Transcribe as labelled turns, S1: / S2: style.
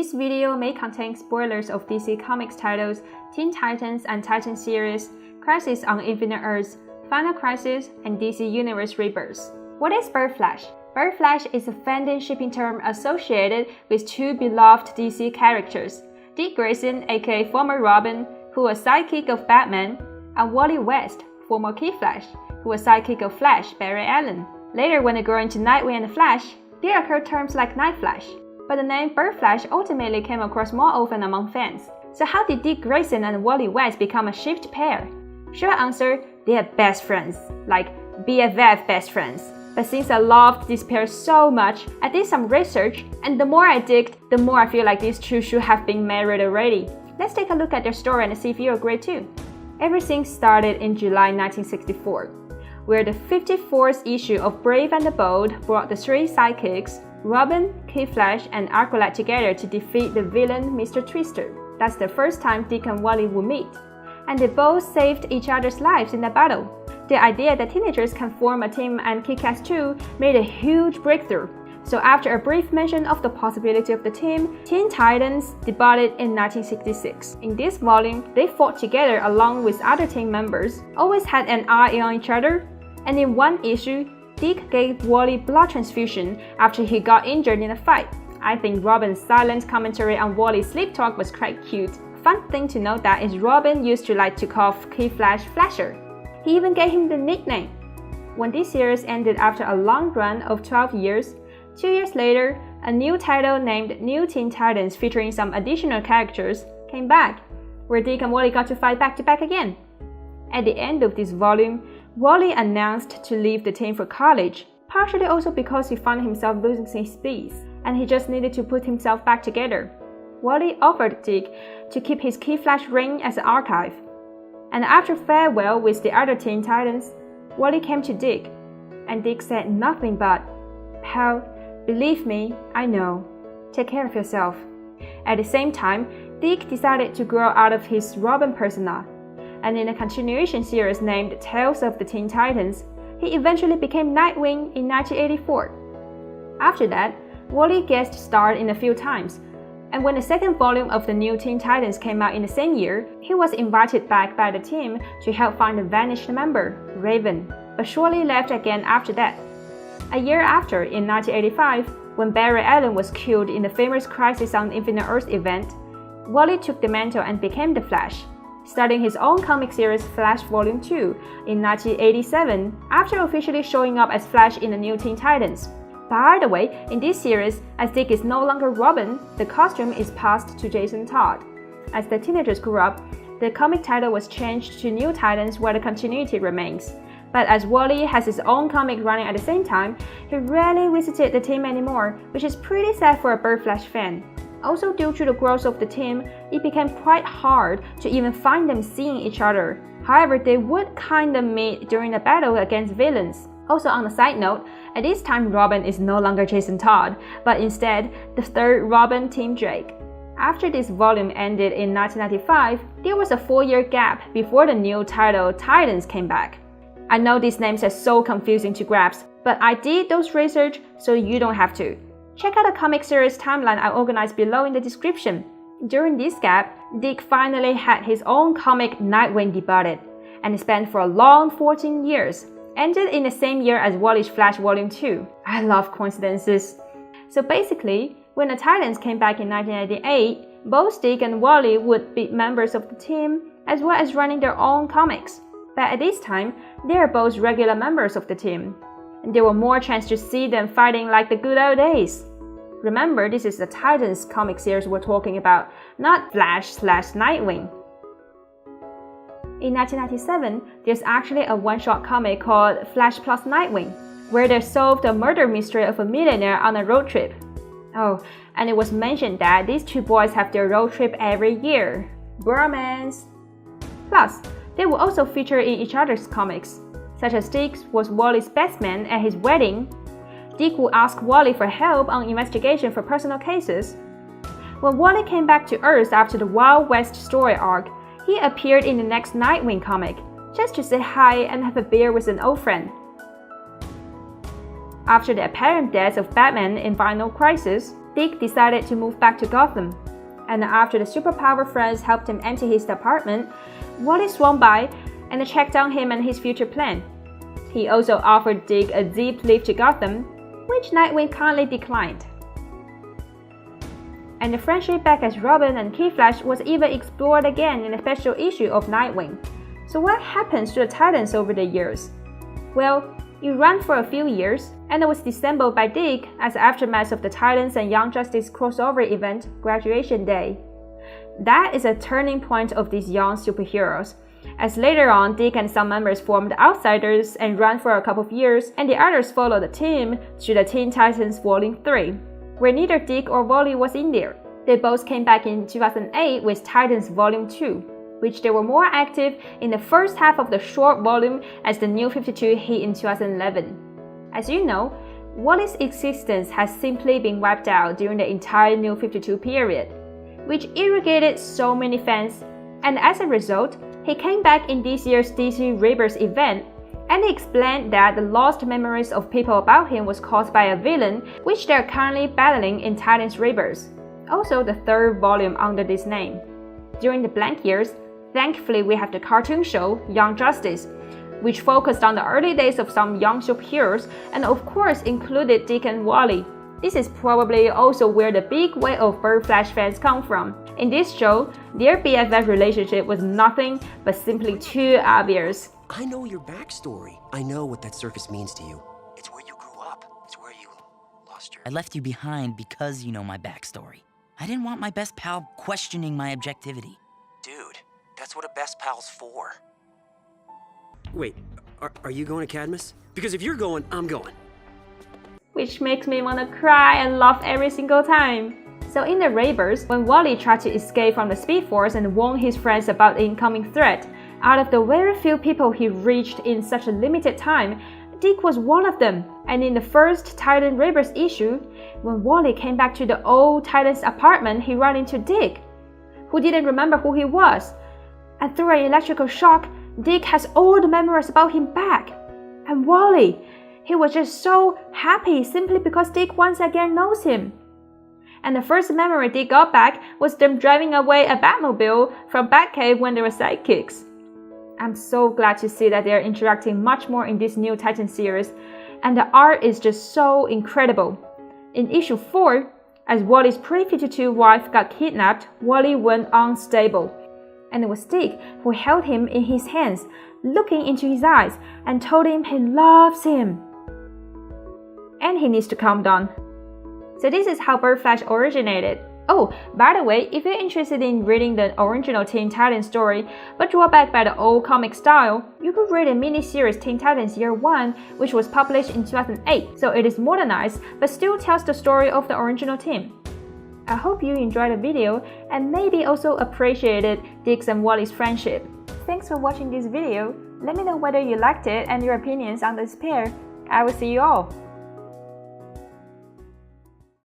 S1: This video may contain spoilers of DC Comics titles Teen Titans and Titan series, Crisis on Infinite Earths, Final Crisis, and DC Universe Rebirth. What is Birdflash? Birdflash is a fandom shipping term associated with two beloved DC characters, Dick Grayson, aka former Robin, who was sidekick of Batman, and Wally West, former Kid Flash, who was sidekick of Flash, Barry Allen. Later, when they grew into Nightwing and Flash, there occurred terms like Night Flash. But the name Birdflash ultimately came across more often among fans. So how did Dick Grayson and Wally West become a shipped pair? Short answer, they are best friends, like BFF best friends. But since I loved this pair so much, I did some research, and the more I digged, the more I feel like these two should have been married already. Let's take a look at their story and see if you agree too. Everything started in July 1964, where the 54th issue of Brave and the Bold brought the three sidekicks, Robin, Kid Flash, and Aqualad together to defeat the villain Mr. Twister. That's the first time Dick and Wally would meet, and they both saved each other's lives in the battle. The idea that teenagers can form a team and kick ass too made a huge breakthrough. So after a brief mention of the possibility of the team, Teen Titans debuted in 1966. In this volume, they fought together along with other team members, always had an eye on each other, and in one issue, Dick gave Wally blood transfusion after he got injured in a fight. I think Robin's silent commentary on Wally's sleep talk was quite cute. Fun thing to note that is Robin used to like to call Kid Flash Flasher. He even gave him the nickname. When this series ended after a long run of 12 years, 2 years later, a new title named New Teen Titans featuring some additional characters came back, where Dick and Wally got to fight back to back again. At the end of this volume, Wally announced to leave the team for college, partially also because he found himself losing his speed, and he just needed to put himself back together. Wally offered Dick to keep his Kid Flash ring as an archive. And after farewell with the other Teen Titans, Wally came to Dick, and Dick said nothing but, "Pal, believe me, I know. Take care of yourself." At the same time, Dick decided to grow out of his Robin persona, and in a continuation series named Tales of the Teen Titans, he eventually became Nightwing in 1984. After that, Wally guest starred in a few times, and when the second volume of the New Teen Titans came out in the same year, he was invited back by the team to help find the vanished member, Raven, but shortly left again after that. A year after, in 1985, when Barry Allen was killed in the famous Crisis on Infinite Earths event, Wally took the mantle and became the Flash, starting his own comic series Flash Volume 2 in 1987 after officially showing up as Flash in the New Teen Titans. By the way, in this series, as Dick is no longer Robin, the costume is passed to Jason Todd. As the teenagers grew up, the comic title was changed to New Titans where the continuity remains. But as Wally has his own comic running at the same time, he rarely visited the team anymore, which is pretty sad for a Birdflash fan. Also, due to the growth of the team, it became quite hard to even find them seeing each other. However, they would kinda meet during the battle against villains. Also, on a side note, at this time Robin is no longer Jason Todd, but instead the third Robin, Tim Drake. After this volume ended in 1995, there was a 4-year gap before the new title Titans came back. I know these names are so confusing to grasp, but I did those research so you don't have to. Check out the comic series timeline I organized below in the description. During this gap, Dick finally had his own comic Nightwing debuted, and it spanned for a long 14 years, ended in the same year as Wally's Flash Volume 2. I love coincidences. So basically, when the Titans came back in 1998, both Dick and Wally would be members of the team, as well as running their own comics. But at this time, they are both regular members of the team, and there were more chance to see them fighting like the good old days. Remember, this is the Titans comic series we're talking about, not Flash/Nightwing. In 1997, there's actually a one-shot comic called Flash plus Nightwing, where they solved the murder mystery of a millionaire on a road trip. Oh, and it was mentioned that these two boys have their road trip every year. Bromance! Plus, they will also feature in each other's comics, such as Dick was Wally's best man at his wedding. Dick would ask Wally for help on investigation for personal cases. When Wally came back to Earth after the Wild West story arc, he appeared in the next Nightwing comic, just to say hi and have a beer with an old friend. After the apparent death of Batman in Final Crisis, Dick decided to move back to Gotham. And after the superpower friends helped him empty his apartment, Wally swung by and checked on him and his future plan. He also offered Dick a zip lift to Gotham, which Nightwing kindly declined. And the friendship back as Robin and Kid Flash was even explored again in a special issue of Nightwing. So what happens to the Titans over the years? Well, it ran for a few years, and it was disassembled by Dick as the aftermath of the Titans and Young Justice crossover event, Graduation Day. That is a turning point of these young superheroes, as later on Dick and some members formed the Outsiders and ran for a couple of years, and the others followed the team to the Teen Titans Volume 3, where neither Dick or Wally was in there. They both came back in 2008 with Titans Volume 2, which they were more active in the first half of the short volume as the New 52 hit in 2011. As you know, Wally's existence has simply been wiped out during the entire New 52 period, which irritated so many fans, and as a result, he came back in this year's DC Rebirth event, and he explained that the lost memories of people about him was caused by a villain which they are currently battling in Titans Rebirth, also the third volume under this name. During the blank years, thankfully we have the cartoon show Young Justice, which focused on the early days of some young superheroes and of course included Dick and Wally. This is probably also where the big wave of Birdflash fans come from. In this show, their BFF relationship was nothing but simply too obvious.
S2: I know your backstory. I know what that circus means to you. It's where you grew up. It's where you lost your...
S3: I left you behind because you know my backstory. I didn't want my best pal questioning my objectivity.
S2: Dude, that's what a best pal's for. Wait, are you going to Cadmus? Because if you're going, I'm going.
S1: Which makes me want to cry and laugh every single time. So in the Rebirth, when Wally tried to escape from the Speed Force and warned his friends about the incoming threat, out of the very few people he reached in such a limited time, Dick was one of them. And in the first Titan Rebirth issue, when Wally came back to the old Titan's apartment, he ran into Dick, who didn't remember who he was. And through an electrical shock, Dick has all the memories about him back. And Wally, he was just so happy simply because Dick once again knows him. And the first memory Dick got back was them driving away a Batmobile from Batcave when they were sidekicks. I'm so glad to see that they are interacting much more in this new Titan series, and the art is just so incredible. In issue 4, as Wally's pre-52 wife got kidnapped, Wally went unstable. And it was Dick who held him in his hands, looking into his eyes, and told him he loves him. And he needs to calm down. So this is how Birdflash originated. Oh, by the way, if you're interested in reading the original Teen Titans story, but drawn back by the old comic style, you could read a mini-series Teen Titans Year 1, which was published in 2008. So it is modernized, but still tells the story of the original team. I hope you enjoyed the video and maybe also appreciated Dick's and Wally's friendship. Thanks for watching this video. Let me know whether you liked it and your opinions on this pair. I will see you all.